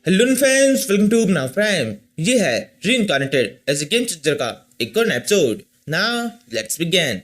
Hello friends, welcome to now prime. ये है reincarnated as a game changer का एक और episode. Now let's begin.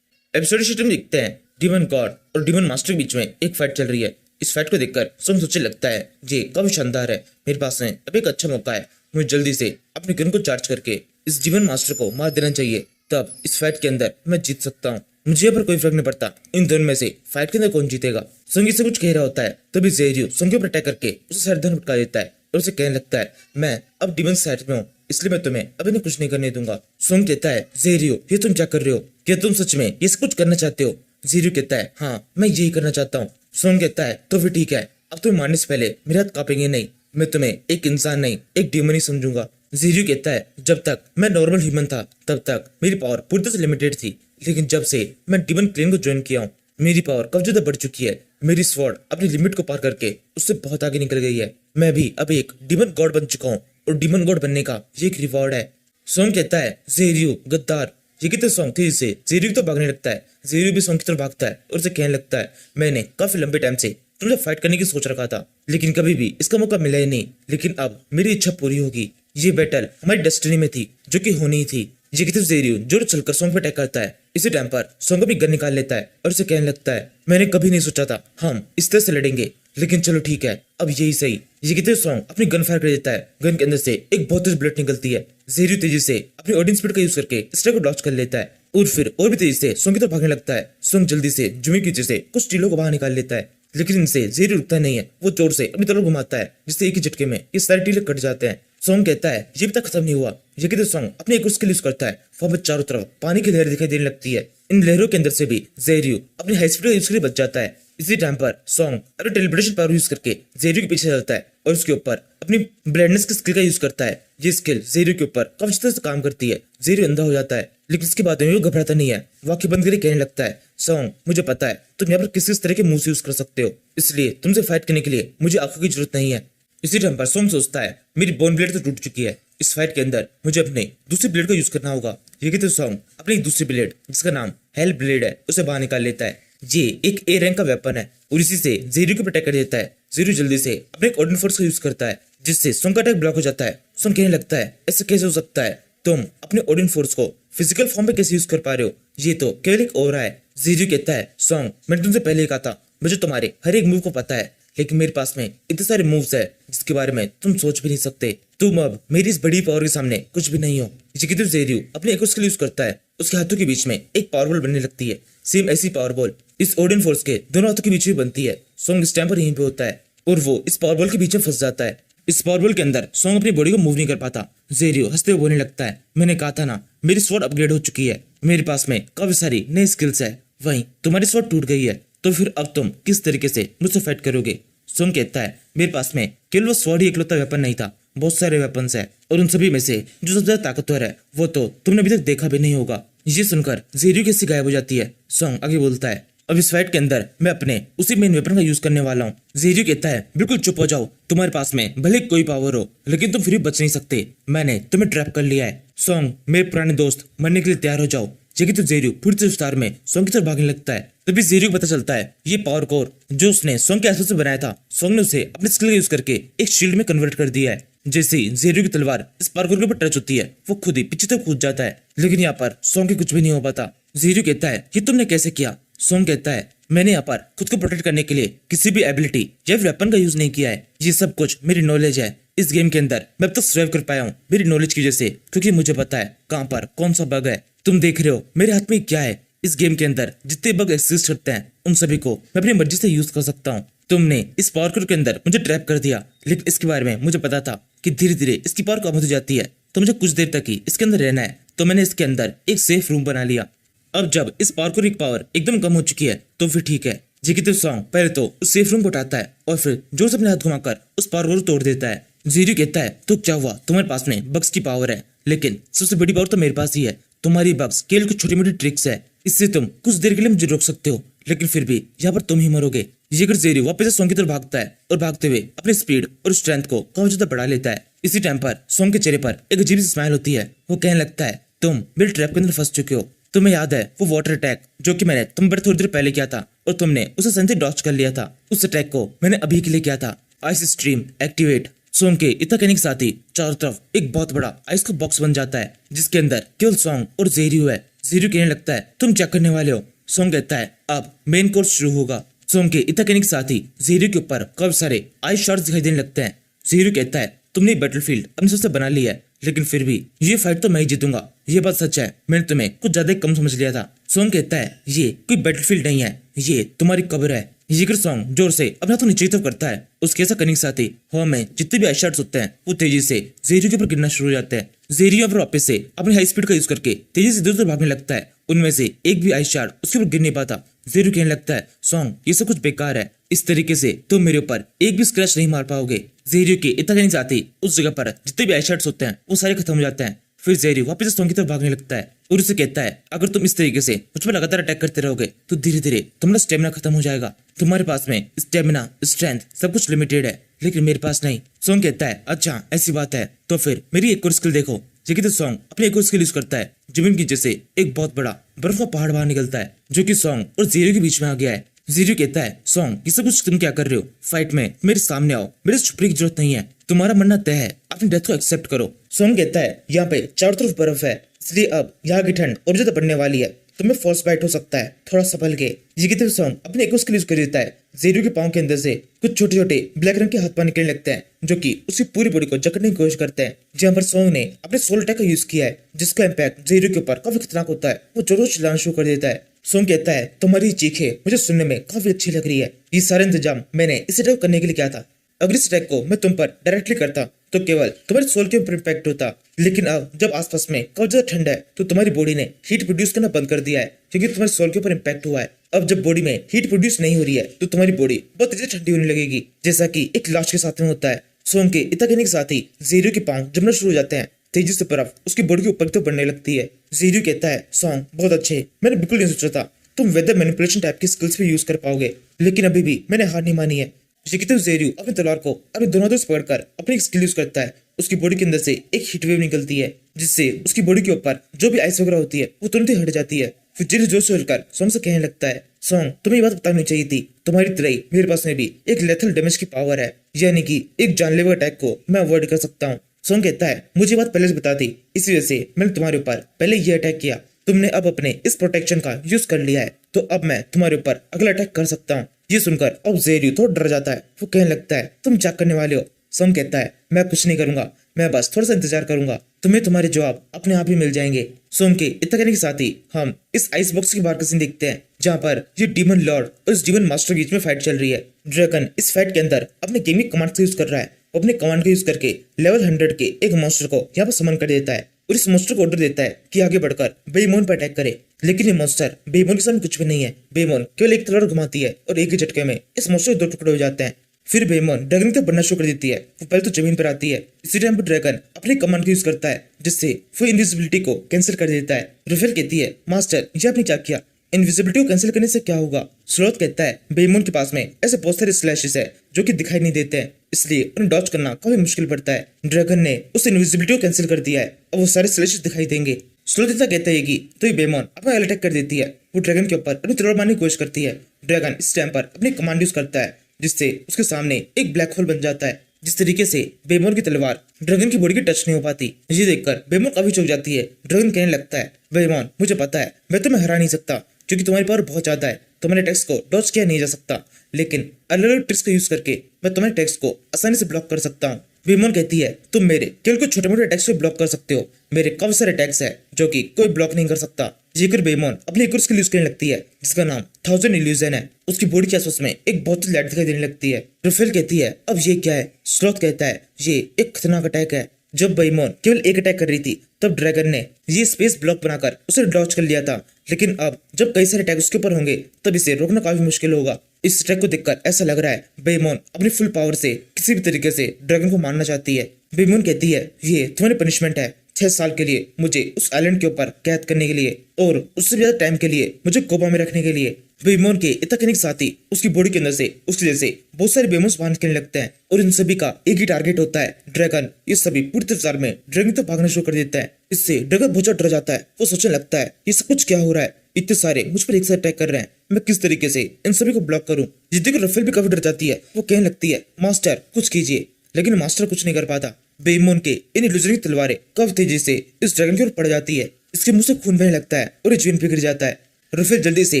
Episode में देखते हैं डीमन गॉड और डीमन मास्टर के बीच में एक फाइट चल रही है। इस फाइट को देखकर सोम सोचने लगता है ये काफी शानदार है। मेरे पास में अब एक अच्छा मौका है, मुझे जल्दी से अपने गन को चार्ज करके इस डीमन मास्टर को मार देना चाहिए, तब इस फाइट के अंदर मैं जीत सकता हूँ। मुझे यहाँ पर कोई फर्क नहीं पड़ता इन दोनों में से फाइट के अंदर कौन जीतेगा। संगी से कुछ कह रहा होता है, तभी जेरियो संगी पर अटैक करके उसे सरधन उठा देता है और उसे कहने लगता है मैं अब डीमन साइड में हूँ, इसलिए मैं तुम्हें अभी नहीं कुछ नहीं करने दूंगा। सोंग कहता है जेरियो ये तुम क्या कर रहे हो, क्या तुम सच में ये सब कुछ करना चाहते हो? जेरियो कहता है हाँ मैं यही करना चाहता हूँ। सोंग कहता है तो फिर ठीक है, अब तुम्हें मारने से पहले मेरे हाथ कांपेंगे नहीं, मैं तुम्हें एक इंसान नहीं एक डीमन ही समझूंगा। जेरियो कहता है जब तक मैं नॉर्मल ह्यूमन था तब तक मेरी पावर पूरी तरह से लिमिटेड थी, लेकिन जब से मैं डीमन क्लेन को ज्वाइन किया हूँ मेरी पावर काफी ज्यादा बढ़ चुकी है। मेरी स्वॉर्ड अपनी लिमिट को पार करके उससे बहुत आगे निकल गई है। मैं भी अब एक डीमन गॉड बन चुका हूँ और डीमन गॉड बनने का ये एक रिवॉर्ड है। सोंग कहता है जेरियो गद्दार, ये कितने सॉन्ग थे जिससे जेरियो तो भागने लगता है। जेरियो भी सॉन्ग की तरफ भागता है और उसे कहने लगता है मैंने काफी लंबे टाइम से तुमसे फाइट करने की सोच रखा था, लेकिन कभी भी इसका मौका मिला ही नहीं, लेकिन अब मेरी इच्छा पूरी होगी। ये बैटल हमारी डेस्टिनी में थी जो कि होनी ही थी। ये कितने जेरियो जोर चलकर सॉन्ग पर अटैक करता है। इसी टाइम पर सॉन्ग अपनी गन निकाल लेता है और उसे कहने लगता है मैंने कभी नहीं सोचा था हम इस तरह से लड़ेंगे, लेकिन चलो ठीक है अब यही सही। ये कितने सॉन्ग अपनी गन फायर कर देता है, गन के अंदर से एक बहुत तेज बुलेट निकलती है। जेरियो तेजी से अपनी ऑडियंस स्पीड का यूज करके स्ट्राइक को डॉच कर लेता है और फिर और भी तेजी से सॉन्ग की तरफ भागने लगता है। सॉन्ग जल्दी से जुमी की वजह से कुछ टीलों को बाहर निकाल लेता है, लेकिन इनसे जेरियो रुकता नहीं है। वो जोर से अपनी तरफ घुमाता है जिससे एक ही झटके में ये सारे टीले कट जाते हैं। सॉन्ग कहता है ये भी तक खत्म नहीं हुआ। ये कहते सॉन्ग अपने एक स्किल यूज करता है, वहां पर चारों तरफ पानी की लहर दिखाई देने लगती है। इन लहरों के अंदर से भी जेरियो अपनी हाई स्पीड का यूज करके बच जाता है। इसी टाइम पर सॉन्ग अपने टेलीपोर्टेशन पावर यूज करके जेरियो के पीछे चलता है और उसके ऊपर अपनी ब्लाइंडनेस की स्किल का यूज करता है। ये स्किल जेरियो के ऊपर काफी तरह से काम करती है। जेरियो अंधा हो जाता है, लेकिन इसके बाद वो घबराता नहीं है। वाक्य बंद करके कहने लगता है सॉन्ग मुझे पता है तुम यहाँ पर किस तरह के मूव यूज कर सकते हो, इसलिए तुमसे फाइट करने के लिए मुझे आंखों की जरूरत नहीं है। इसी टाइम पर सॉन्ग सोचता है मेरी बोन ब्लेड तो टूट चुकी है, इस फाइट के अंदर मुझे अपने दूसरी ब्लेड का यूज करना होगा। ये कहते सॉन्ग अपनी दूसरी ब्लेड जिसका नाम हेल ब्लेड है उसे बाहर निकाल लेता है। ये एक ए रैंक का वेपन है और इसी से जेरियो को प्रोटेक्ट कर देता है। जेरियो जल्दी से अपने एक ऑर्डिनल फोर्स का यूज करता है जिससे सॉन्ग का अटैक ब्लॉक हो जाता है। सॉन्ग कहने लगता है ऐसा कैसे हो सकता है, तुम अपने ऑर्डिनल फोर्स को फिजिकल फॉर्म में कैसे यूज कर पा रहे हो, ये तो केवल एक ओरा है। जेरियो कहता है सॉन्ग मैंने तुमसे पहले ही कहा था मुझे तुम्हारे हर एक मूव को पता है, लेकिन मेरे पास में इतने सारे मूव्स है जिसके बारे में तुम सोच भी नहीं सकते। तुम अब मेरी इस बड़ी पावर के सामने कुछ भी नहीं हो। जिकितु जेरियो अपने एक स्किल यूज करता है, उसके हाथों के बीच में एक पावर बॉल बनने लगती है। सेम ऐसी पावर बॉल इस ऑर्डिनल फोर्स के दोनों हाथों के बीच में बनती है। सॉन्ग इस टाइम पर यहीं पे होता है और वो इस पावर बॉल के बीच में फंस जाता है। इस पावर बॉल के अंदर सॉन्ग अपनी बॉडी को मूव नहीं कर पाता। जेरियो हंसते हुए बोलने लगता है मैंने कहा था ना मेरी स्वॉर्ड अपग्रेड हो चुकी है, मेरे पास में काफी सारी नई स्किल्स है, वहीं तुम्हारी स्वॉर्ड टूट गई है, तो फिर अब तुम किस तरीके से मुझसे फाइट करोगे? सॉन्ग कहता है मेरे पास में केवल वो स्वॉर्ड ही इकलौता वेपन नहीं था, बहुत सारे वेपन्स है और उन सभी में से जो सबसे ज्यादा ताकतवर है वो तो तुमने अभी तक देखा भी नहीं होगा। ये सुनकर जेरियो कैसे गायब हो जाती है। सॉन्ग आगे बोलता है अब इस फाइट के अंदर मैं अपने उसी मेन वेपन का यूज करने वाला हूँ। जेरियो कहता है बिल्कुल चुप हो जाओ, तुम्हारे पास में भले कोई पावर हो लेकिन तुम फिर भी बच नहीं सकते, मैंने तुम्हें ट्रैप कर लिया है। सॉन्ग मेरे पुराने दोस्त मरने के लिए तैयार हो जाओ। ये तो जेरियो फिर से विस्तार में सॉन्ग की तरफ भागने लगता है। तभी जेरियो को पता चलता है ये पावर कोर जो उसने सॉन्ग के आसपास से बनाया था, सॉन्ग ने उसे अपने स्किल का यूज करके एक शील्ड में कन्वर्ट कर दिया है। जैसे ही जेरियो की तलवार इस पावर कोर के ऊपर टच होती है वो खुद ही पीछे तक कूद जाता है, लेकिन यहाँ पर सॉन्ग के कुछ भी नहीं हो पाता। जेरियो कहता है ये तुमने कैसे किया? सॉन्ग कहता है मैंने यहाँ पर खुद को प्रोटेक्ट करने के लिए किसी भी एबिलिटी या वेपन का यूज नहीं किया है, ये सब कुछ मेरी नॉलेज है। इस गेम के अंदर मैं अब तक सर्वाइव कर पाया हूँ मेरी नॉलेज की वजह से, क्योंकि मुझे पता है कहाँ पर कौन सा बग है। तुम देख रहे हो मेरे हाथ में क्या है, इस गेम के अंदर जितने बग एग्जिस्ट करते हैं उन सभी को मैं अपनी मर्जी से यूज कर सकता हूँ। तुमने इस पावर कोर के अंदर मुझे ट्रैप कर दिया, लेकिन इसके बारे में मुझे पता था कि धीरे धीरे इसकी पावर कम होती जाती है, तो मुझे कुछ देर तक ही इसके अंदर रहना है, तो मैंने इसके अंदर एक सेफ रूम बना लिया। अब जब इस पावर कोर की पावर एकदम कम हो चुकी है तो फिर ठीक है। जिकितो सॉन्ग पहले तो उस सेफ रूम को उठाता है और फिर जोर से अपने हाथ घुमाकर उस पावर को तोड़ देता है। जेरियो कहता है तो क्या हुआ, तुम्हारे पास में बग्स की पावर है, लेकिन सबसे बड़ी पावर तो मेरे पास ही है। तुम्हारी बग्स केवल कुछ छोटी मोटी ट्रिक्स है, इससे तुम कुछ देर के लिए मुझे रोक सकते हो, लेकिन फिर भी यहाँ पर तुम ही मरोगे। ये कर जेरियो वापस से सॉन्ग की तरफ भागता है और भागते हुए अपनी स्पीड और स्ट्रेंथ को काफी ज्यादा बढ़ा लेता है। इसी टाइम पर सॉन्ग के चेहरे पर एक अजीब सी स्माइल होती है। वो कहने लगता है तुम मेरे ट्रैप के अंदर फंस चुके हो। तुम्हें याद है वो वाटर अटैक जो कि मैंने तुम पर थोड़ी देर पहले किया था और तुमने उसे सही से डॉच कर लिया था? उस अटैक को मैंने अभी के लिए किया था। Ice stream activate. सॉन्ग के इतना कहने के साथ ही चारों तरफ एक बहुत बड़ा आइस का बॉक्स बन जाता है जिसके अंदर केवल सॉन्ग और जेरियो है। जेरियो कहने लगता है तुम क्या करने वाले हो। सॉन्ग कहता है अब मेन कोर्स शुरू होगा। सॉन्ग के इतना कहने के साथ ही जेरियो के ऊपर काफी सारे आइस शॉट्स दिखाई देने लगते हैं। जेरियो कहता है तुमने बैटलफील्ड अपने सबसे बना लिया है, लेकिन फिर भी ये फाइट तो मैं ही जीतूंगा। ये बात सच है, मैंने तुम्हें कुछ ज्यादा ही कम समझ लिया था। सॉन्ग कहता है ये कोई बैटलफील्ड नहीं है, ये तुम्हारी कब्र है। ये कर सॉन्ग जोर से अपना हाथों नीचे की तरफ करता है। उसके ऐसा करने के साथ ही हवा में जितने भी आइस शॉट्स होते हैं वो तेजी से जेरियो के ऊपर गिरना शुरू हो जाते हैं। जेरियो पर वापस से अपनी हाई स्पीड का यूज करके तेजी से इधर उधर भागने लगता है। उनमें से एक भी आइस शॉट उसके ऊपर गिर नहीं पाता। जेरियो कहने लगता है सॉन्ग ये सब कुछ बेकार है, इस तरीके से तुम मेरे ऊपर एक भी स्क्रैच नहीं मार पाओगे। जेरियो के इतना कहने के साथ ही उस जगह पर जितने भी आइस शॉट्स होते हैं वो सारे खत्म हो जाते हैं। फिर जेरियो वापस सॉन्ग की तरफ भागने लगता है और उसे कहता है अगर तुम इस तरीके से मुझ पर लगातार अटैक करते रहोगे तो धीरे धीरे तुम्हारा स्टेमिना खत्म हो जाएगा। तुम्हारे पास में स्टेमिना, स्ट्रेंथ सब कुछ लिमिटेड है, लेकिन मेरे पास नहीं। सॉन्ग कहता है अच्छा ऐसी बात है तो फिर मेरी एक और स्किल देखो। लेकिन तो सॉन्ग अपनी एक और स्किल यूज करता है। जमीन की जैसे एक बहुत बड़ा बर्फ का पहाड़ बाहर निकलता है जो कि सॉन्ग और जेरियो के बीच में आ गया है। जेरियो कहता है सॉन्ग ये सब कुछ तुम क्या कर रहे हो, फाइट में मेरे सामने आओ, मेरे छुपने की जरूरत नहीं है, तुम्हारा मरना तय है, अपनी डेथ को एक्सेप्ट करो। सॉन्ग कहता है यहाँ पे चारों तरफ बर्फ है, इसलिए अब यहाँ की ठंड और ज्यादा बढ़ने वाली है, तुम्हें फॉल्स बाइट हो सकता है, थोड़ा संभल के। ये कहते हुए सॉन्ग अपने एक स्किल यूज कर देता है। जेरियो के पाँव के अंदर से कुछ छोटे छोटे ब्लैक रंग के हाथ पांव निकलने लगते हैं जो कि उसकी पूरी बॉडी को जकड़ने की कोशिश करते हैं। जहाँ पर सॉन्ग ने अपने सोल अटैक का यूज किया है जिसका इम्पैक्ट जेरियो के ऊपर काफी खतरनाक होता है। वो जोरों से चिल्लाना शुरू कर देता है। सॉन्ग कहता है तुम्हारी चीखें मुझे सुनने में काफी अच्छी लग रही है, ये सारे इंतजाम मैंने इस अटैक करने के लिए किया था। अगर इस अटैक को मैं तुम पर डायरेक्टली करता तो केवल तुम्हारे सोल के ऊपर इम्पैक्ट होता, लेकिन अब जब आसपास में काफी ज्यादा ठंड है तो तुम्हारी बॉडी ने हीट प्रोड्यूस करना बंद कर दिया है क्योंकि तुम्हारे सोल के ऊपर इम्पैक्ट हुआ है। अब जब बॉडी में हीट प्रोड्यूस नहीं हो रही है तो तुम्हारी बॉडी बहुत तेजी से ठंडी होने लगेगी जैसा कि एक लाश के साथ में होता है। सॉन्ग के इतना कहने के साथ ही जेरियो के पांव जमना शुरू हो जाते हैं। तेजी से बर्फ उसकी बॉडी के ऊपर तो बढ़ने लगती है। जेरियो कहता है सॉन्ग बहुत अच्छे, मैंने बिल्कुल नहीं सोचा था तुम वेदर मैनिपुलेशन टाइप की स्किल्स भी यूज कर पाओगे, लेकिन अभी भी मैंने हार नहीं मानी है। जेरियो अपनी तलवार को अपने दोनों हाथों से पकड़कर अपनी स्किल यूज करता है। उसकी बॉडी के अंदर से एक हीट वेव निकलती है जिससे उसकी बॉडी के ऊपर जो भी आइस वगैरह होती है वो तुरंत ही हट जाती है। फिर जेरियो जोर से उठकर सॉन्ग से कहने लगता है सॉन्ग तुम्हें ये बात बतानी चाहिए थी, तुम्हारी तरह ही मेरे पास में भी एक लेथल डैमेज की पावर है, यानी कि एक जानलेवा अटैक को मैं अवॉइड कर सकता हूँ। सॉन्ग कहता है मुझे बात पहले से बता दी, इसी वजह से मैंने तुम्हारे ऊपर पहले ये अटैक किया, तुमने अब अपने इस प्रोटेक्शन का यूज कर लिया है तो अब मैं तुम्हारे ऊपर अगला अटैक कर सकता हूँ। ये सुनकर अब जेरियो थोड़ा डर जाता है। वो कहने लगता है तुम क्या करने वाले हो। सॉन्ग कहता है मैं कुछ नहीं करूंगा, मैं बस थोड़ा सा इंतजार करूंगा, तुम्हें तुम्हारे जवाब अपने आप ही मिल जाएंगे। सॉन्ग के इतना कहने के साथ ही हम इस आइस बॉक्स के बाहर का सीन देखते हैं जहाँ पर ये डीमन लॉर्ड और इस डीमन मास्टर के बीच में फाइट चल रही है। ड्रैगन इस फाइट के अंदर अपने गेमिंग कमांड का यूज कर रहा है। वो अपने कमांड का यूज करके लेवल 100 के एक मॉन्स्टर को यहाँ पर समन कर देता है और इस मॉन्स्टर को ऑर्डर देता है कि आगे बढ़कर बेईमोन पर अटैक करे। लेकिन ये मॉन्स्टर बेईमोन के सामने कुछ भी नहीं है। बेईमोन केवल एक तलवार घुमाती है और एक ही झटके में इस मॉन्स्टर के 2 टुकड़े हो जाते हैं। फिर बेईमोन ड्रैगन की तरफ बढ़ना शुरू कर देती है। वो पहले तो जमीन पर आती है। इसी टाइम पर ड्रैगन अपने कमांड का यूज करता है जिससे वो इनविजिबिलिटी को कैंसिल कर देता है। रुफेल कहती है मास्टर ये आपने क्या किया, इनविजिबिलिटी को कैंसिल करने से क्या होगा। स्लोथ कहता है बेईमोन के पास में ऐसे बहुत सारे स्लैशेस है जो कि दिखाई नहीं देते हैं, इसलिए उन्हें डॉज करना काफी मुश्किल पड़ता है। ड्रैगन ने उस इनविजिबिलिटी को कैंसिल कर दिया है और वो सारे स्लैशेस दिखाई देंगे। स्लोथ इतना कहता है कि तो ये बेईमोन अपना अटैक कर देती है। वो ड्रैगन के ऊपर अपनी तलवार मारने की कोशिश करती है। ड्रैगन इस टाइम पर अपनी कमांड यूज करता है जिससे उसके सामने एक ब्लैक होल बन जाता है। जिस तरीके से बेईमोन की तलवार ड्रैगन की बॉडी की टच नहीं हो पाती, ये देखकर बेईमोन काफी चौंक जाती है। ड्रैगन कहने लगता है बेईमोन मुझे पता है मैं तुम्हें हरा नहीं सकता क्योंकि तुम्हारी पावर बहुत ज्यादा है, तुम्हारे अटैक्स को डॉज किया नहीं जा सकता, लेकिन अलग अलग ट्रिक्स का यूज करके मैं तुम्हारे अटैक्स को आसानी से ब्लॉक कर सकता हूँ। बेईमोन कहती है तुम मेरे केवल कुछ छोटे मोटे अटैक्स को ब्लॉक कर सकते हो, मेरे काफी सारे अटैक्स है जो कि कोई ब्लॉक नहीं कर सकता। जेकर बेईमोन अपनी एक और स्किल यूज करने लगती है जिसका नाम 1000 इल्यूजन है। उसकी बॉडी के आसपास में एक बहुत ही लाइट दिखाई देने लगती है। रुफेल कहती है अब ये क्या है। स्लोथ कहता है ये एक खतरनाक अटैक है। जब बेईमोन केवल एक अटैक कर रही थी तब ड्रैगन ने ये स्पेस ब्लॉक बनाकर उसे डॉज कर लिया था, लेकिन अब जब कई सारे अटैक उसके ऊपर होंगे तब इसे रोकना काफी मुश्किल होगा। इस अटैक को देखकर ऐसा लग रहा है बेईमोन अपनी फुल पावर से किसी भी तरीके से ड्रैगन को मारना चाहती है। बेईमोन कहती है ये तुम्हारी पनिशमेंट है, 6 साल के लिए मुझे उस आइलैंड के ऊपर कैद करने के लिए और उससे ज्यादा टाइम के लिए मुझे कोबा में रखने के लिए। बेईमोन के इतना कहने के साथ ही उसकी बॉडी के अंदर से उसकी जैसे बहुत सारे बेईमोन्स बाहर निकलने लगते हैं और इन सभी का एक ही टारगेट होता है ड्रैगन। ये सभी पूरी तफसील में ड्रैगन तो भागना शुरू कर देता है। इससे ड्रैगन बहुत ज्यादा डर जाता है। वो सोचने लगता है ये सब कुछ क्या हो रहा है, इतने सारे मुझ पर एक साथ अटैक कर रहे हैं, मैं किस तरीके से इन सभी को ब्लॉक करूं। जिद्दी को रफेल भी काफी डर जाती है। वो कहने लगती है मास्टर कुछ कीजिए, लेकिन मास्टर कुछ नहीं कर पाता। बेईमान के इन इल्यूजनरी तलवारें कब तेजी से इस ड्रैगन की ओर पड़ जाती है। इसके मुंह से खून बहने लगता है और ये जमीन पे गिर जाता है। रुफेल जल्दी से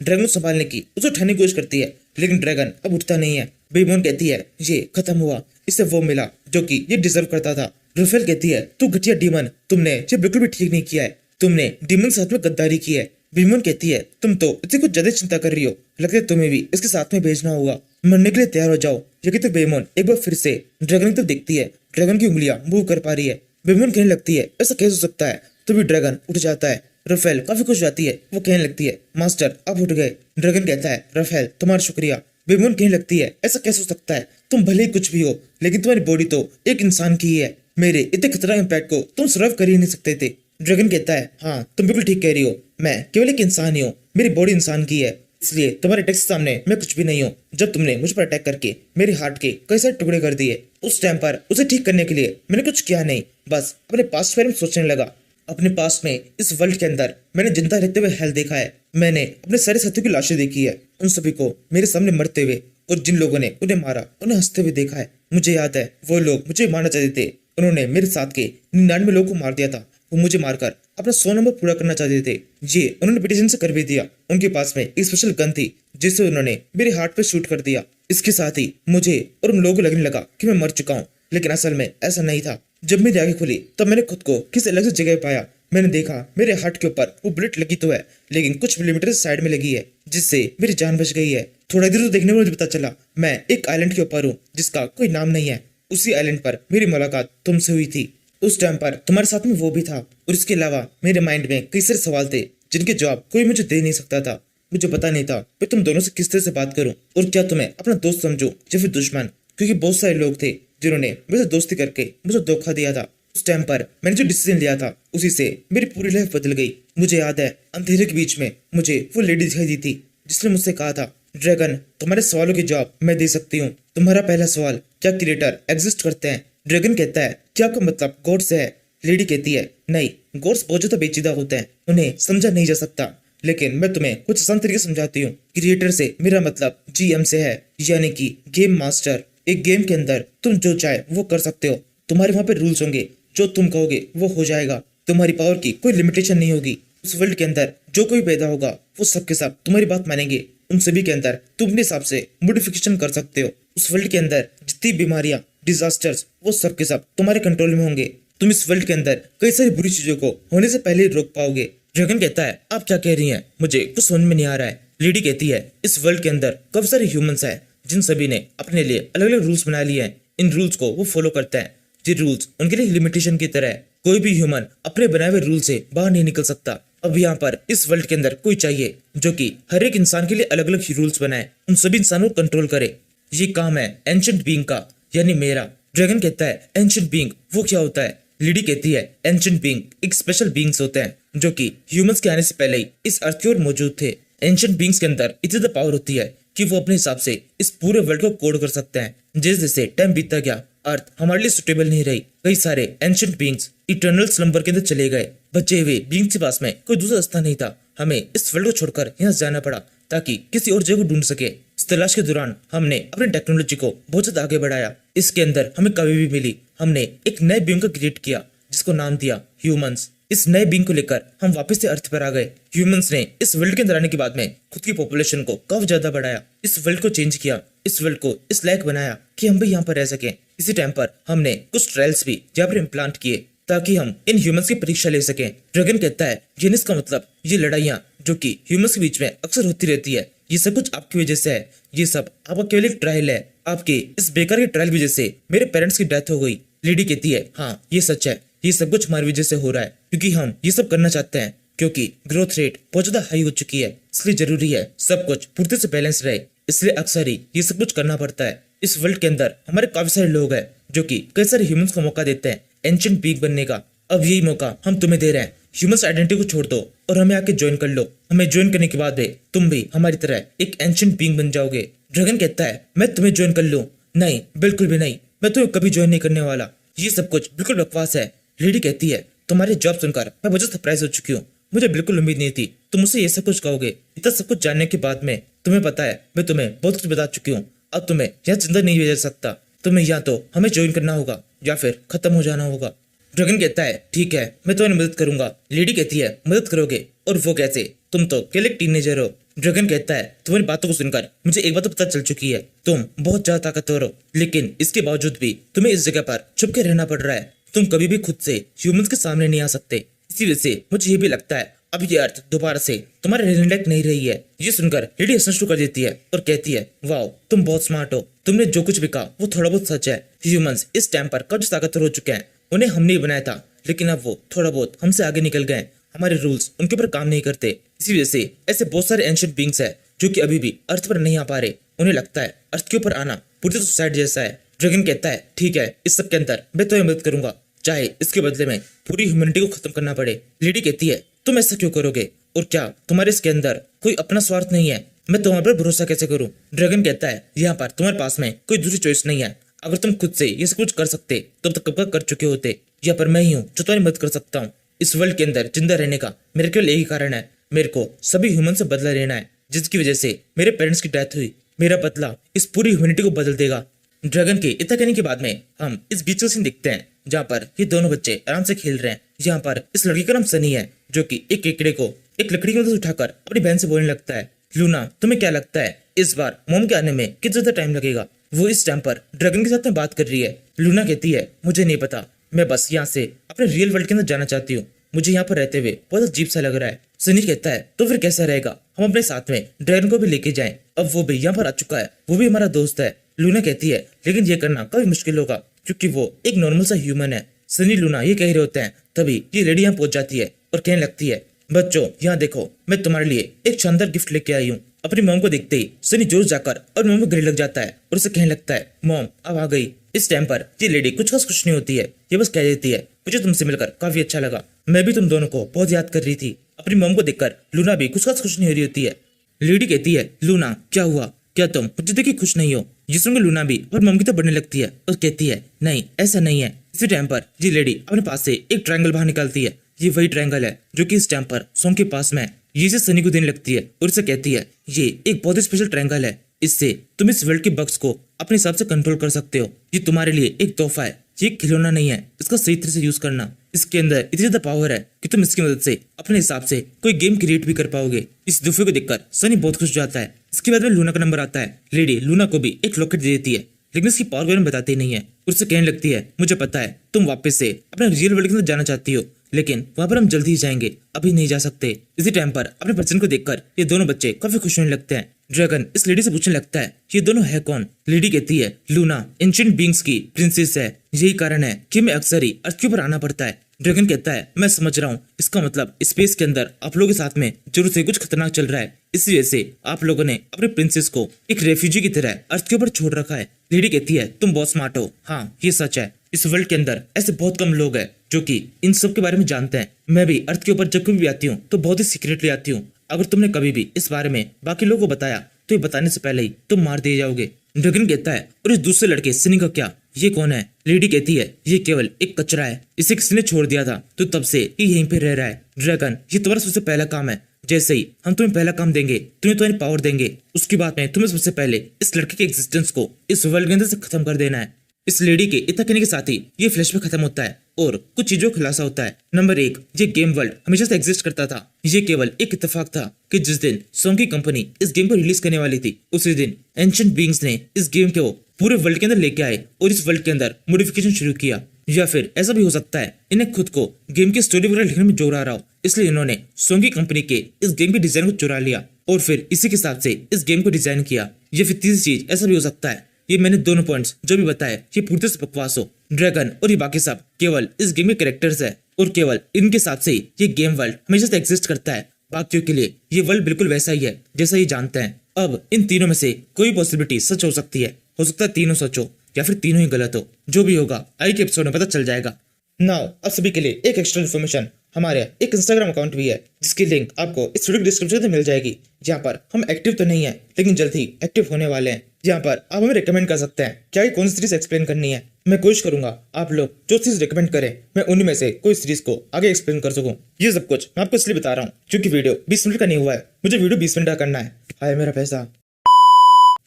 ड्रैगन को संभालने की उसे उठाने की कोशिश करती है, लेकिन ड्रैगन अब उठता नहीं है। बेईमान कहती है ये खत्म हुआ, इसे वो मिला जो कि ये डिजर्व करता था। रुफेल कहती है तू घटिया डीमन, तुमने ये बिल्कुल भी ठीक नहीं किया है, तुमने डीमन के साथ में गद्दारी की है। बेईमान कहती है तुम तो इससे कुछ ज्यादा चिंता कर रही हो, लगता है तुम्हें भी इसके साथ में भेजना होगा। मरने के लिए तैयार हो जाओ। ये कहते बेईमान एक बार फिर से ड्रैगन की तरफ देखती है। ड्रैगन की उंगलियां मूव कर पा रही है। बेईमान कहने लगती है ऐसा कैसे हो सकता है, तभी ड्रैगन उठ जाता है। राफेल काफी खुश जाती है। वो कहने लगती है मास्टर आप उठ गए। ड्रैगन कहता है राफेल तुम्हारा शुक्रिया। बेईमान कहने लगती है ऐसा कैसे हो सकता है, तुम भले ही कुछ भी हो लेकिन तुम्हारी बॉडी तो एक इंसान की ही है। मेरे इतने खतरनाक इम्पैक्ट को तुम सर्वाइव कर ही नहीं सकते थे। ड्रैगन कहता है हाँ तुम बिल्कुल ठीक कह रही हो, मैं केवल एक इंसान ही हूँ, मेरी बॉडी इंसान की है, इसलिए तुम्हारे अटैक के सामने मैं कुछ भी नहीं हूँ। जब तुमने मुझ पर अटैक करके मेरे हार्ट के कई सारे टुकड़े कर दिए, उस टाइम पर उसे ठीक करने के लिए मैंने कुछ किया नहीं, बस अपने पास्ट के बारे में सोचने लगा। अपने पास्ट में इस वर्ल्ड के अंदर मैंने जिंदा रहते हुए हेल देखा है, मैंने अपने सारे साथियों की लाशें देखी है, उन सभी को मेरे सामने मरते हुए, और जिन लोगों ने उन्हें मारा उन्हें हंसते हुए देखा है। मुझे याद है वो लोग मुझे मारना चाहते थे, उन्होंने मेरे साथ के 99 लोगों को मार दिया था। वो मुझे मारकर अपना 100 नंबर पूरा करना चाहते थे। ये उन्होंने पिटिशन से कर भी दिया। उनके पास में एक स्पेशल गन थी जिससे उन्होंने मेरे हार्ट पे शूट कर दिया। इसके साथ ही मुझे और उन लोगों को लगने लगा कि मैं मर चुका हूँ, लेकिन असल में ऐसा नहीं था। जब मेरी आंखें खुली तब मैंने खुद को किसी अलग से जगह पाया। मैंने देखा मेरे हार्ट के ऊपर वो बुलेट लगी तो है, लेकिन कुछ मिलीमीटर साइड में लगी है, जिससे मेरी जान बच गई है। थोड़ा देर तो देखने में मुझे पता चला मैं एक आइलैंड के ऊपर हूँ जिसका कोई नाम नहीं है। उसी आइलैंड पर मेरी मुलाकात तुमसे हुई थी। उस टाइम पर तुम्हारे साथ में वो भी था, और इसके अलावा मेरे माइंड में कई सारे सवाल थे जिनके जवाब कोई मुझे दे नहीं सकता था। मुझे पता नहीं था मैं तुम दोनों से किस तरह से बात करूं, और क्या तुम्हें अपना दोस्त समझूं या फिर दुश्मन, क्योंकि बहुत सारे लोग थे जिन्होंने मेरे से दोस्ती करके मुझे धोखा दिया था। उस टाइम पर मैंने जो डिसीजन लिया था उसी से मेरी पूरी लाइफ बदल गई। मुझे याद है अंधेरे के बीच में मुझे वो लेडी दिखाई दी थी जिसने मुझसे कहा था ड्रैगन तुम्हारे सवालों के जवाब मैं दे सकती हूँ। तुम्हारा पहला सवाल, क्या क्रिएटर एग्जिस्ट करते हैं? ड्रैगन कहता है क्या आपका मतलब गॉड से है? लेडी कहती है नहीं, गॉड्स बहुत ज्यादा पेचीदा होते हैं, उन्हें समझा नहीं जा सकता, लेकिन मैं तुम्हें कुछ आसान तरीके समझाती हूँ। क्रिएटर से मेरा मतलब GM से है, यानी कि गेम मास्टर। एक गेम के अंदर तुम जो चाहे वो कर सकते हो, तुम्हारे वहाँ पे रूल्स होंगे, जो तुम कहोगे वो हो जाएगा, तुम्हारी पावर की कोई लिमिटेशन नहीं होगी। उस वर्ल्ड के अंदर जो कोई पैदा होगा वो सबके सब तुम्हारी बात मानेंगे, उन सभी के अंदर तुम अपने हिसाब से मॉडिफिकेशन कर सकते हो। उस वर्ल्ड के अंदर जितनी बीमारियां, डिजास्टर्स, वो सब के सब तुम्हारे कंट्रोल में होंगे। तुम इस वर्ल्ड के अंदर कई सारी बुरी चीजों को होने से पहले ही रोक पाओगे। ड्रैगन कहता है आप क्या कह रही हैं, मुझे कुछ समझ में नहीं आ रहा है। लेडी कहती है इस वर्ल्ड के अंदर काफी सारे ह्यूमंस हैं जिन सभी ने अपने लिए अलग अलग रूल्स बना लिए हैं। इन रूल्स को वो फॉलो करते हैं। ये रूल्स उनके लिए लिमिटेशन की तरह है, कोई भी ह्यूमन अपने बनाए हुए रूल से बाहर नहीं निकल सकता। अब यहाँ पर इस वर्ल्ड के अंदर कोई चाहिए जो कि हर एक इंसान के लिए अलग अलग रूल्स बनाए, उन सभी इंसानों को कंट्रोल करे। ये काम है एंशिएंट बीइंग का, यानी मेरा। ड्रैगन कहता है एंशिएंट बीइंग वो क्या होता है? लेडी कहती है एंशिएंट बीइंग एक स्पेशल बीइंग्स होते हैं जो कि ह्यूमंस के आने से पहले ही इस अर्थ की ओर मौजूद थे। एंशिएंट बीइंग्स के अंदर इतनी ज़्यादा पावर होती है कि वो अपने हिसाब से इस पूरे वर्ल्ड को कोड कर सकते हैं। जैसे जैसे टाइम बीतता गया अर्थ हमारे लिए सुटेबल नहीं रही, कई सारे एंशिएंट बीइंग्स इटर्नल स्लंबर के अंदर चले गए। बचे हुए बीइंग्स के पास में कोई दूसरा रास्ता नहीं था, हमें इस वर्ल्ड को छोड़कर यहाँ से जाना पड़ा ताकि किसी और जगह को ढूंढ सके। इस तलाश के दौरान हमने अपनी टेक्नोलॉजी को बहुत ज्यादा आगे बढ़ाया। इसके अंदर हमें कभी भी मिली, हमने एक नए बीइंग का क्रिएट किया जिसको नाम दिया ह्यूमंस। इस नए बीइंग को लेकर हम वापस से अर्थ पर आ गए। ह्यूमंस ने इस वर्ल्ड के अंदर आने के बाद में खुद की पॉपुलेशन को काफी ज्यादा बढ़ाया, इस वर्ल्ड को चेंज किया, इस वर्ल्ड को इस लायक बनाया कि हम भी यहाँ पर रह सकें। इसी टाइम पर हमने कुछ ट्रायल्स भी यहाँ पर इम्प्लांट किए ताकि हम इन ह्यूमंस की परीक्षा ले सकें। ड्रैगन कहता है ये इसका मतलब ये लड़ाइयाँ जो कि ह्यूमंस के बीच में अक्सर होती रहती है, ये सब कुछ आपकी वजह से है, ये सब आपका केवल एक ट्रायल है। आपके इस बेकार के ट्रायल की वजह से मेरे पेरेंट्स की डेथ हो गई। लेडी कहती है हाँ ये सच है, ये सब कुछ हमारी वजह से हो रहा है क्योंकि हम ये सब करना चाहते हैं, क्योंकि ग्रोथ रेट बहुत ज्यादा हाई हो चुकी है, इसलिए जरूरी है सब कुछ पूर्ति से बैलेंस रहे, इसलिए अक्सर ही ये सब कुछ करना पड़ता है। इस वर्ल्ड के अंदर हमारे काफी सारे लोग हैं जो कि कई सारे ह्यूमंस को मौका देते हैं एंशिएंट बीइंग बनने का। अब यही मौका हम तुम्हें दे रहे हैं, ह्यूमंस आइडेंटिटी को छोड़ दो और हमें आके ज्वाइन कर लो। हमें ज्वाइन करने के बाद भी तुम भी हमारी तरह एक एंशिएंट बीइंग बन जाओगे। ड्रैगन कहता है मैं तुम्हें ज्वाइन कर लूं? नहीं, बिल्कुल भी नहीं, मैं तुम्हें कभी ज्वाइन नहीं करने वाला, ये सब कुछ बिल्कुल बकवास है। लेडी कहती है तुम्हारे जॉब सुनकर मैं बहुत सरप्राइज हो चुकी हूँ, मुझे बिल्कुल उम्मीद नहीं थी तुम मुझसे ये सब कुछ कहोगे। इतना सब कुछ जानने के बाद में तुम्हें पता है मैं तुम्हें बहुत कुछ बता चुकी हूँ, अब तुम्हें यहाँ जिंदा नहीं भेजा जा सकता। तुम्हें या तो हमें ज्वाइन करना होगा या फिर खत्म हो जाना होगा। ड्रैगन कहता है ठीक है, मैं तुम्हारी मदद करूंगा। लेडी कहती है मदद करोगे? और वो कैसे? तुम तो केवल एक टीनेजर हो। ड्रैगन कहता है तुम्हारी बातों को सुनकर मुझे एक बात तो पता चल चुकी है, तुम बहुत ज्यादा ताकतवर हो, लेकिन इसके बावजूद भी तुम्हें इस जगह पर छुप के रहना पड़ रहा है। तुम कभी भी खुद से ह्यूमंस के सामने नहीं आ सकते। इसी वजह से मुझे ये भी लगता है अब ये अर्थ दोबारा से तुम्हारे रहने लायक नहीं रही है। ये सुनकर लेडी हंसना शुरू कर देती है और कहती है वाओ, तुम बहुत स्मार्ट हो। तुमने जो कुछ भी कहा वो थोड़ा बहुत सच है। ह्यूमंस इस टाइम पर काफी ताकतवर हो चुके हैं। उन्हें हमने ही बनाया था, लेकिन अब वो थोड़ा बहुत हमसे आगे निकल गए। हमारे रूल्स उनके ऊपर काम नहीं करते। इसी वजह से ऐसे बहुत सारे एंशिएंट बींग्स है जो कि अभी भी अर्थ पर नहीं आ पा रहे। उन्हें लगता है अर्थ के ऊपर आना पूरी तरह सुसाइड जैसा है। ड्रैगन कहता है ठीक है, इस सब के अंदर मैं तुम्हें मदद करूंगा, चाहे इसके बदले में पूरी ह्यूमैनिटी को खत्म करना पड़े। लेडी कहती है तुम ऐसा क्यों करोगे? और क्या तुम्हारे इसके अंदर कोई अपना स्वार्थ नहीं है? मैं तुम्हारे पर भरोसा कैसे करूं? ड्रैगन कहता है यहाँ पर तुम्हारे पास में कोई दूसरी चॉइस नहीं है। अगर तुम खुद से ये सब कुछ कर सकते तो कब का कर चुके होते। यहाँ पर मैं ही हूँ जो तुम्हारी मदद कर सकता हूँ। इस वर्ल्ड के अंदर जिंदा रहने का मेरे केवल एक ही कारण है, मेरे को सभी ह्यूमन से बदला लेना है, जिसकी वजह से मेरे पेरेंट्स की डेथ हुई। मेरा बदला इस पूरी ह्यूमैनिटी को बदल देगा। ड्रैगन के इतना कहने के बाद में हम इस बीच का सीन देखते हैं जहाँ पर ये दोनों बच्चे आराम से खेल रहे हैं। यहाँ पर इस लड़की का नाम सनी है जो कि एक केकड़े को एक लकड़ी की मदद से उठाकर अपनी बहन से बोलने लगता है लूना, तुम्हें क्या लगता है इस बार मोम के आने में कितना ज्यादा टाइम लगेगा? वो इस टाइम पर ड्रैगन के साथ में बात कर रही है। लूना कहती है मुझे नहीं पता, मैं बस यहाँ से अपने रियल वर्ल्ड के अंदर जाना चाहती हूँ। मुझे यहाँ पर रहते हुए बहुत अजीब सा लग रहा है। सनी कहता है तो फिर कैसा रहेगा हम अपने साथ में ड्रैगन को भी लेके जाएं। अब वो भी यहाँ पर आ चुका है, वो भी हमारा दोस्त है। लूना कहती है लेकिन ये करना काफी मुश्किल होगा क्योंकि वो एक नॉर्मल सा ह्यूमन है। सनी लूना ये कह रहे होते हैं तभी ये लेडी यहाँ पहुंच जाती है और कहने लगती है बच्चों यहाँ देखो, मैं तुम्हारे लिए एक शानदार गिफ्ट लेके आई हूँ। अपनी मॉम को देखते ही सनी जोर जाकर और मॉम को गले लग जाता है और उसे कहने लगता है मॉम अब आ गई। इस टाइम पर ये लेडी कुछ खास खुश नहीं होती है, ये बस कह देती है मुझे तुमसे मिलकर काफी अच्छा लगा, मैं भी तुम दोनों को बहुत याद कर रही थी। अपनी मॉम को देखकर लूना भी कुछ खास खुश नहीं हो रही होती है। लेडी कहती है लूना क्या हुआ, क्या तुम मुझे देखी खुश नहीं हो? ये सुनकर लूना भी और मॉम की तरफ बढ़ने लगती है और कहती है नहीं ऐसा नहीं है। इसी टाइम पर ये लेडी अपने पास से एक ट्रायंगल बाहर निकालती है। ये वही ट्रायंगल है जो कि इस टाइम पर सॉन्ग के पास में है। ये इसे सनी को देने लगती है और इसे कहती है ये एक बहुत ही स्पेशल ट्रायंगल है, इससे तुम इस वर्ल्ड के बग्स को अपने हिसाब से कंट्रोल कर सकते हो। ये तुम्हारे लिए एक तोहफा है, ये एक खिलौना नहीं है, इसका सही तरह से यूज करना। इसके अंदर इतनी ज्यादा पावर है कि तुम इसकी मदद से अपने हिसाब से कोई गेम क्रिएट भी कर पाओगे। इस तोहफे को देखकर सनी बहुत खुश हो जाता है। इसके बाद में लूना का नंबर आता है। लेडी लूना को भी एक लॉकेट दे देती है, लेकिन इसकी पावर के बारे में बताती नहीं है। उससे कहने लगती है मुझे पता है तुम वापस से अपने रियल वर्ल्ड के अंदर जाना चाहती हो, लेकिन वहां पर हम जल्दी ही जाएंगे, अभी नहीं जा सकते। इसी टाइम पर अपने पर्सन को देखकर ये दोनों बच्चे काफी खुश होने लगते हैं। ड्रैगन इस लेडी से पूछने लगता है ये दोनों है कौन? लेडी कहती है लूना एंशिएंट बीइंग्स की प्रिंसेस है, यही कारण है कि मैं अक्सर ही अर्थ के ऊपर आना पड़ता है। ड्रैगन कहता है मैं समझ रहा हूँ, इसका मतलब स्पेस के अंदर आप लोगों के साथ में जरूर से कुछ खतरनाक चल रहा है, इसी वजह से आप लोगों ने अपने प्रिंसेस को एक रेफ्यूजी की तरह अर्थ के ऊपर छोड़ रखा है। लेडी कहती है तुम बहुत स्मार्ट हो, हाँ ये सच है। इस वर्ल्ड के अंदर ऐसे बहुत कम लोग हैं जो कि इन सब के बारे में जानते हैं। मैं भी अर्थ के ऊपर जब कभी भी आती हूँ तो बहुत ही सीक्रेटली आती हूँ। अगर तुमने कभी भी इस बारे में बाकी लोगों को बताया तो ये बताने से पहले ही तुम मार दिए जाओगे। ड्रैगन कहता है और इस दूसरे लड़के सनी का क्या, ये कौन है? लेडी कहती है ये केवल एक कचरा है, इसे किसी ने छोड़ दिया था तो तब से ये यहीं पे रह रहा है। ड्रैगन ये तुम्हारा सबसे पहला काम है, जैसे ही हम तुम्हें पहला काम देंगे तुम्हें तुम्हारी पावर देंगे, उसके बाद में तुम्हें सबसे पहले इस लड़के के एग्जिस्टेंस को इस वर्ल्ड के अंदर से खत्म कर देना है। इस लेडी के इतना कहने के साथ ही ये फ्लैशबैक खत्म होता है और कुछ चीजों का खुलासा होता है। नंबर 1, ये गेम वर्ल्ड हमेशा से एग्जिस्ट करता था। ये केवल एक इत्तेफाक था कि जिस दिन सॉन्ग की कंपनी इस गेम को रिलीज करने वाली थी उसी दिन एंशिएंट बीइंग्स ने इस गेम को पूरे वर्ल्ड के अंदर लेके आए और इस वर्ल्ड के अंदर मॉडिफिकेशन शुरू किया। या फिर ऐसा भी हो सकता है इन्हें खुद को गेम की स्टोरी वगैरह लिखने में जोर आ रहा हो, इसलिए इन्होंने सॉन्ग की कंपनी के इस गेम के डिजाइन को चुरा लिया और फिर इसी के साथ से इस गेम को डिजाइन किया। या फिर तीसरी चीज ऐसा भी हो सकता है ये मैंने दोनों पॉइंट्स जो भी बताए ये पूरी तरह से बकवास हो। ड्रैगन और ये बाकी सब केवल इस गेम के कैरेक्टर्स है और केवल इनके साथ से ये गेम वर्ल्ड हमेशा से एग्जिस्ट करता है। बाकियों के लिए ये वर्ल्ड बिल्कुल वैसा ही है जैसा ये जानते हैं। अब इन तीनों में से कोई पॉसिबिलिटी सच हो सकती है, हो सकता है तीनों सच हो या फिर तीनों ही गलत हो। जो भी होगा आगे के एपिसोड में पता चल जाएगा। नाउ अब सभी के लिए एक एक्स्ट्रा इन्फॉर्मेशन, हमारे एक इंस्टाग्राम अकाउंट भी है जिसकी लिंक आपको इस वीडियो डिस्क्रिप्शन में मिल जाएगी। जहाँ पर हम एक्टिव तो नहीं है लेकिन जल्द ही एक्टिव होने वाले हैं। यहाँ पर आप हमें रिकमेंड कर सकते हैं क्या कि कौन सी सीरीज एक्सप्लेन करनी है। मैं कोशिश करूंगा आप लोग जो सीरीज रिकमेंड करें मैं उन्हीं में से कोई सीरीज को आगे एक्सप्लेन कर सकूं। ये सब कुछ मैं आपको इसलिए बता रहा हूँ क्योंकि वीडियो 20 मिनट का नहीं हुआ है, मुझे वीडियो 20 मिनट का करना है। हाय मेरा पैसा।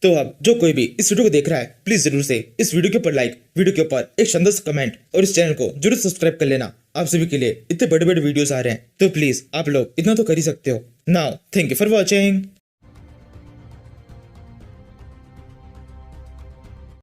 तो अब जो कोई भी इस वीडियो को देख रहा है प्लीज जरूर से इस वीडियो के ऊपर लाइक, वीडियो के ऊपर एक शानदार सा कमेंट और इस चैनल को जरूर सब्सक्राइब कर लेना। आप सभी के लिए इतने बड़े बड़े वीडियोस आ रहे हैं तो प्लीज आप लोग इतना तो कर ही सकते हो। Now thank you for watching.